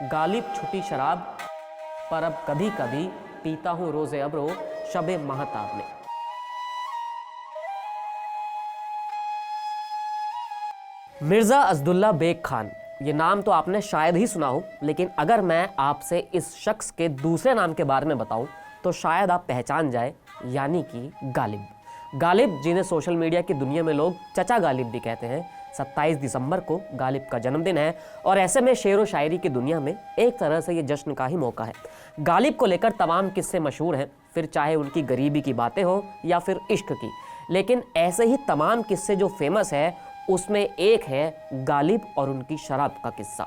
गालिब छुटी शराब पर अब कभी कभी पीता हूँ रोज़े अब्रो शबे महताब में। मिर्ज़ा अज़दुल्ला बेग खान, ये नाम तो आपने शायद ही सुना हो, लेकिन अगर मैं आपसे इस शख्स के दूसरे नाम के बारे में बताऊं तो शायद आप पहचान जाए, यानी कि गालिब। गालिब, जिन्हें सोशल मीडिया की दुनिया में लोग चचा गालिब भी कहते हैं। 27 दिसंबर को गालिब का जन्मदिन है और ऐसे में शेर व शायरी की दुनिया में एक तरह से ये जश्न का ही मौका है। गालिब को लेकर तमाम किस्से मशहूर हैं, फिर चाहे उनकी गरीबी की बातें हो या फिर इश्क की। लेकिन ऐसे ही तमाम किस्से जो फेमस है उसमें एक है गालिब और उनकी शराब का किस्सा।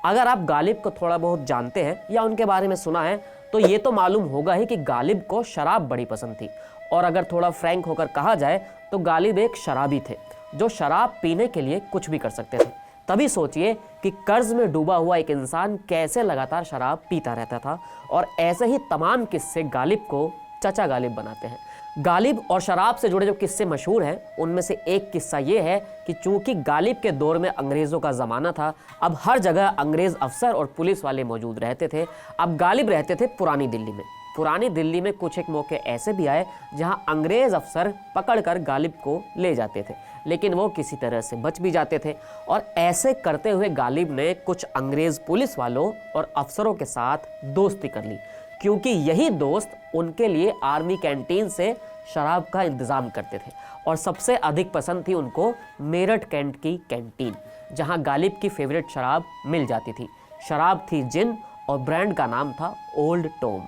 अगर आप गालिब को थोड़ा बहुत जानते हैं या उनके बारे में सुना है तो ये तो मालूम होगा ही कि गालिब को शराब बड़ी पसंद थी। और अगर थोड़ा फ्रैंक होकर कहा जाए तो गालिब एक शराबी थे जो शराब पीने के लिए कुछ भी कर सकते थे। तभी सोचिए कि कर्ज में डूबा हुआ एक इंसान कैसे लगातार शराब पीता रहता था। और ऐसे ही तमाम किस्से गालिब को चचा गालिब बनाते हैं। गालिब और शराब से जुड़े जो किस्से मशहूर हैं उनमें से एक किस्सा ये है कि चूंकि गालिब के दौर में अंग्रेज़ों का ज़माना था, अब हर जगह अंग्रेज़ अफसर और पुलिस वाले मौजूद रहते थे। अब गालिब रहते थे पुरानी दिल्ली में। पुरानी दिल्ली में कुछ एक मौके ऐसे भी आए जहां अंग्रेज़ अफसर पकड़कर गालिब को ले जाते थे, लेकिन वो किसी तरह से बच भी जाते थे। और ऐसे करते हुए गालिब ने कुछ अंग्रेज़ पुलिस वालों और अफसरों के साथ दोस्ती कर ली, क्योंकि यही दोस्त उनके लिए आर्मी कैंटीन से शराब का इंतज़ाम करते थे। और सबसे अधिक पसंद थी उनको मेरठ कैंट की कैंटीन, जहां गालिब की फेवरेट शराब मिल जाती थी। शराब थी जिन और ब्रांड का नाम था ओल्ड टॉम।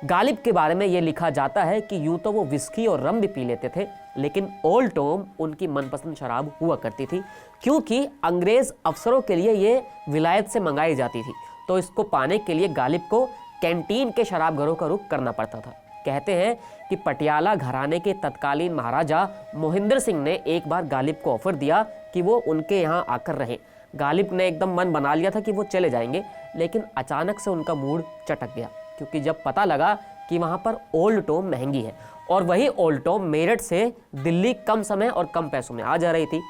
गालिब के बारे में ये लिखा जाता है कि यूं तो वो विस्की और रम भी पी लेते थे, लेकिन ओल्ड टॉम उनकी मनपसंद शराब हुआ करती थी, क्योंकि अंग्रेज़ अफसरों के लिए ये विलायत से मंगाई जाती थी। तो इसको पाने के लिए गालिब को कैंटीन के शराब घरों का रुख करना पड़ता था। कहते हैं कि पटियाला घराने के तत्कालीन महाराजा मोहिंदर सिंह ने एक बार गालिब को ऑफर दिया कि वो उनके यहाँ आकर रहें। गालिब ने एकदम मन बना लिया था कि वो चले जाएंगे, लेकिन अचानक से उनका मूड चटक गया, क्योंकि जब पता लगा कि वहाँ पर ओल्ड टॉम महंगी है और वही ओल्ड टॉम मेरठ से दिल्ली कम समय और कम पैसों में आ जा रही थी,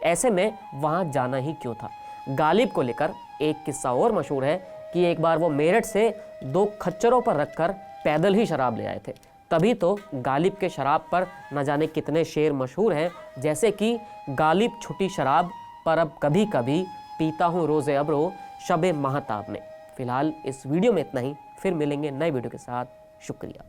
ऐसे में वहाँ जाना ही क्यों था। गालिब को लेकर एक किस्सा और मशहूर है कि एक बार वो मेरठ से 2 खच्चरों पर रखकर पैदल ही शराब ले आए थे। तभी तो गालिब के शराब पर न जाने कितने शेर मशहूर हैं, जैसे कि गालिब छुटी शराब पर अब कभी कभी पीता हूँ रोज़े अब्रो शबे महताब में। फिलहाल इस वीडियो में इतना ही, फिर मिलेंगे नए वीडियो के साथ। शुक्रिया।